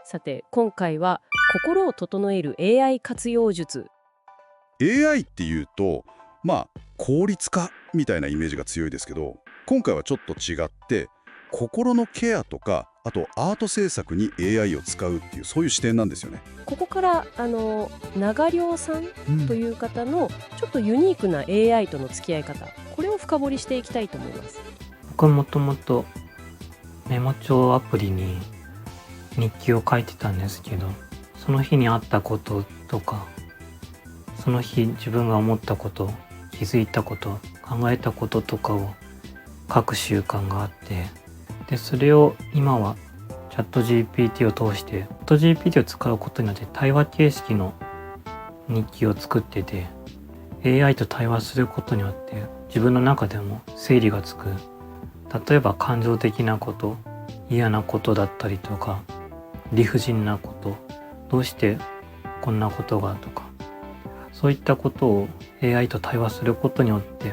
さて今回は心を整える AI 活用術。 AI っていうと、効率化みたいなイメージが強いですけど、今回はちょっと違って、心のケアとか、あとアート制作に AI を使うっていう、そういう視点なんですよね。ここから長良さんという方のちょっとユニークな AI との付き合い方、これを深掘りしていきたいと思います。僕はもともとメモ帳アプリに日記を書いてたんですけど、その日にあったこととか、その日自分が思ったこと、気づいたこと、考えたこととかを書く習慣があって、でそれを今はチャット GPT を通して、チャット GPT を使うことによって対話形式の日記を作ってて、 AI と対話することによって自分の中でも整理がつく。例えば感情的なこと、嫌なことだったりとか、理不尽なこと、どうしてこんなことがとか、そういったことを AI と対話することによって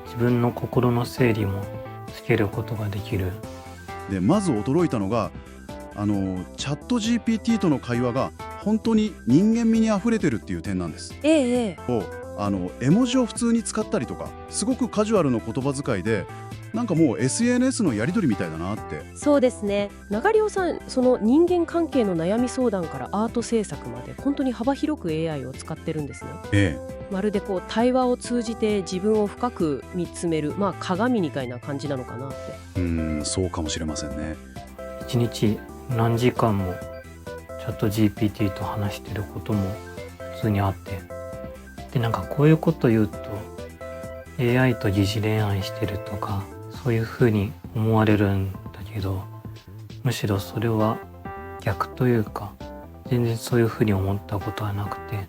自分の心の整理もつけることができる。で、まず驚いたのが、チャット GPT との会話が本当に人間味にあふれてるっていう点なんです。ええ絵文字を普通に使ったりとか、すごくカジュアルな言葉遣いで、なんかもう SNS のやり取りみたいだなって。そうですね。長良さん、その人間関係の悩み相談からアート制作まで本当に幅広く AI を使ってるんですね。えまるでこう対話を通じて自分を深く見つめる、鏡みたいな感じなのかなって。そうかもしれませんね。一日何時間もチャット GPT と話してることも普通にあって、でなんかこういうこと言うと AI と疑似恋愛してるとか、そういう風に思われるんだけど、むしろそれは逆というか、全然そういう風に思ったことはなくて、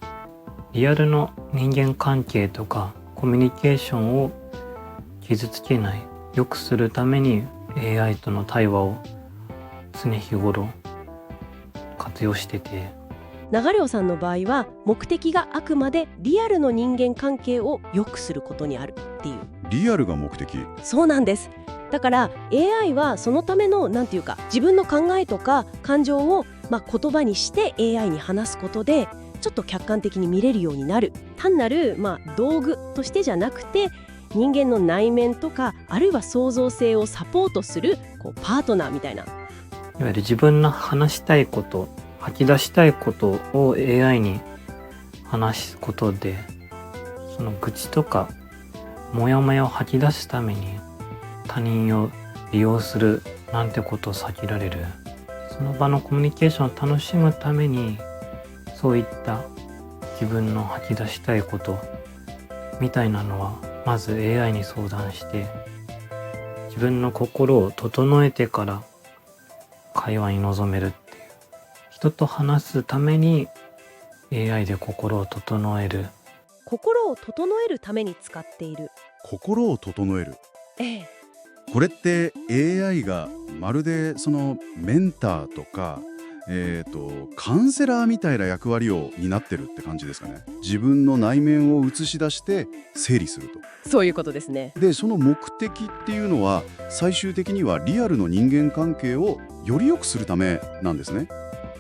リアルの人間関係とかコミュニケーションを傷つけない、良くするために AI との対話を常日頃活用してて、長良さんの場合は目的があくまでリアルの人間関係を良くすることにあるっていう。リアルが目的。そうなんです。だから AI はそのためのなんていうか、自分の考えとか感情を言葉にして AI に話すことでちょっと客観的に見れるようになる。単なる道具としてじゃなくて、人間の内面とかあるいは創造性をサポートするパートナーみたいな。いわゆる自分の話したいこと、吐き出したいことを AI に話すことで、その愚痴とかモヤモヤを吐き出すために他人を利用するなんてことを避けられる。その場のコミュニケーションを楽しむために、そういった自分の吐き出したいことみたいなのはまず AI に相談して、自分の心を整えてから会話に臨めるっていう。人と話すために AI で心を整える。心を整えるために使っている。心を整える。ええこれって AI がまるでそのメンターとか、カウンセラーみたいな役割を担ってるって感じですかね。自分の内面を映し出して整理すると。そういうことですね。で、その目的っていうのは最終的にはリアルの人間関係をより良くするためなんですね。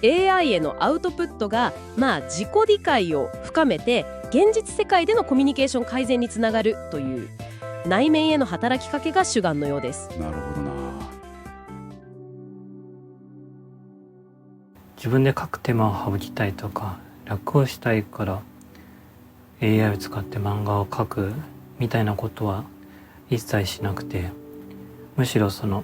AI へのアウトプットが自己理解を深めて現実世界でのコミュニケーション改善につながるという内面への働きかけが主眼のようです。なるほどな。自分で書く手間を省きたいとか、楽をしたいから AI を使って漫画を描くみたいなことは一切しなくて、むしろその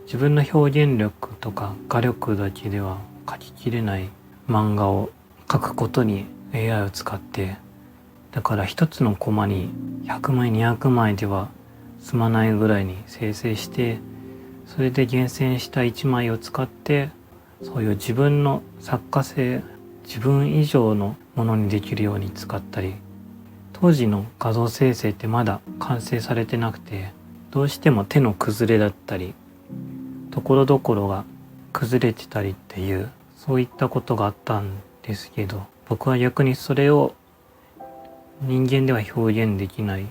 自分の表現力とか画力だけでは描ききれない漫画を描くことに AI を使って、だから一つのコマに100枚200枚では済まないぐらいに生成して、それで厳選した1枚を使って、そういう自分の作家性、自分以上のものにできるように使ったり、当時の画像生成ってまだ完成されてなくて、どうしても手の崩れだったり、ところどころが崩れてたりっていう、そういったことがあったんですけど、僕は逆にそれを人間では表現できない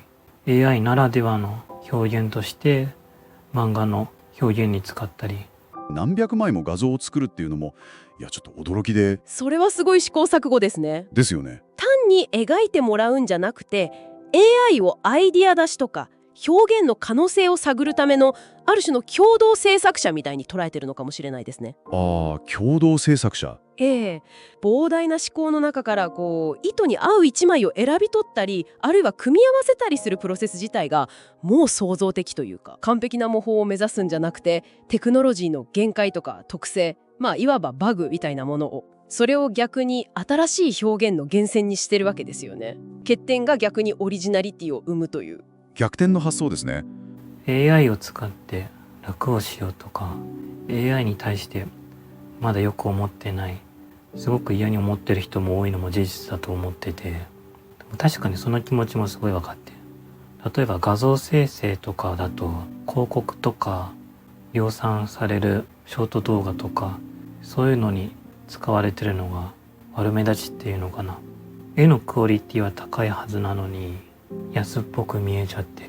AI ならではの表現として漫画の表現に使ったり。何百枚も画像を作るっていうのも、いやちょっと驚きでそれはすごい試行錯誤ですね。ですよね。単に描いてもらうんじゃなくて AI をアイディア出しとか表現の可能性を探るためのある種の共同制作者みたいに捉えてるのかもしれないですね。ああ、共同制作者。膨大な思考の中から糸に合う一枚を選び取ったり、あるいは組み合わせたりするプロセス自体がもう創造的というか、完璧な模倣を目指すんじゃなくて、テクノロジーの限界とか特性、いわばバグみたいなものを、それを逆に新しい表現の源泉にしてるわけですよね。欠点が逆にオリジナリティを生むという逆転の発想ですね。 AI を使って楽をしようとか AI に対してまだよく思ってない、すごく嫌に思ってる人も多いのも事実だと思ってて、確かにその気持ちもすごい分かって、例えば画像生成とかだと広告とか量産されるショート動画とかそういうのに使われてるのが悪目立ちっていうのかな。絵のクオリティは高いはずなのに安っぽく見えちゃって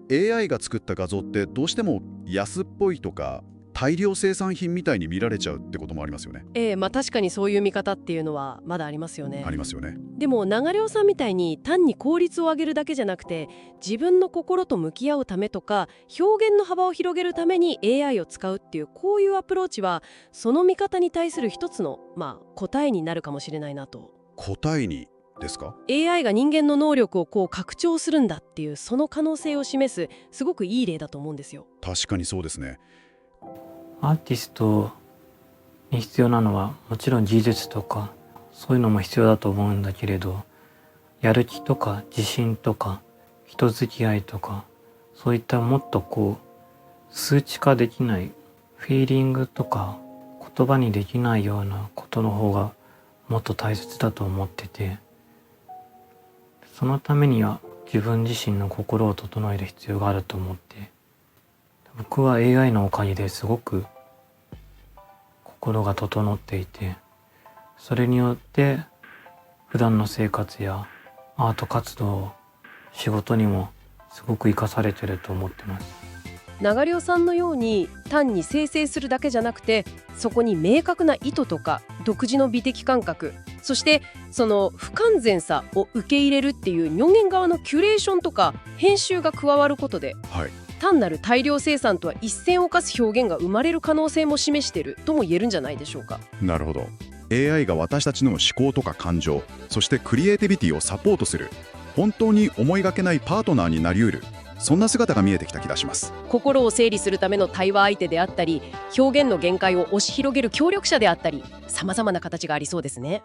る。 AI が作った画像ってどうしても安っぽいとか大量生産品みたいに見られちゃうってこともありますよね。確かにそういう見方っていうのはまだありますよね。ありますよね。でも流れさんみたいに単に効率を上げるだけじゃなくて、自分の心と向き合うためとか表現の幅を広げるために AI を使うっていう、こういうアプローチはその見方に対する一つの答えになるかもしれないなと。答えにですか？ AI が人間の能力を拡張するんだっていう、その可能性を示すすごくいい例だと思うんですよ。確かにそうですね。アーティストに必要なのはもちろん技術とかそういうのも必要だと思うんだけれど、やる気とか自信とか人付き合いとか、そういったもっと数値化できないフィーリングとか言葉にできないようなことの方がもっと大切だと思ってて、そのためには自分自身の心を整える必要があると思って、僕は AI のおかげですごく心が整っていて、それによって普段の生活やアート活動、仕事にもすごく生かされてると思ってます。流れさんのように単に生成するだけじゃなくて、そこに明確な意図とか独自の美的感覚、そしてその不完全さを受け入れるっていう人間側のキュレーションとか編集が加わることで、はい。単なる大量生産とは一線を画す表現が生まれる可能性も示しているとも言えるんじゃないでしょうか。なるほど。 AI が私たちの思考とか感情、そしてクリエイティビティをサポートする、本当に思いがけないパートナーになりうる、そんな姿が見えてきた気がします。心を整理するための対話相手であったり、表現の限界を押し広げる協力者であったり、様々な形がありそうですね。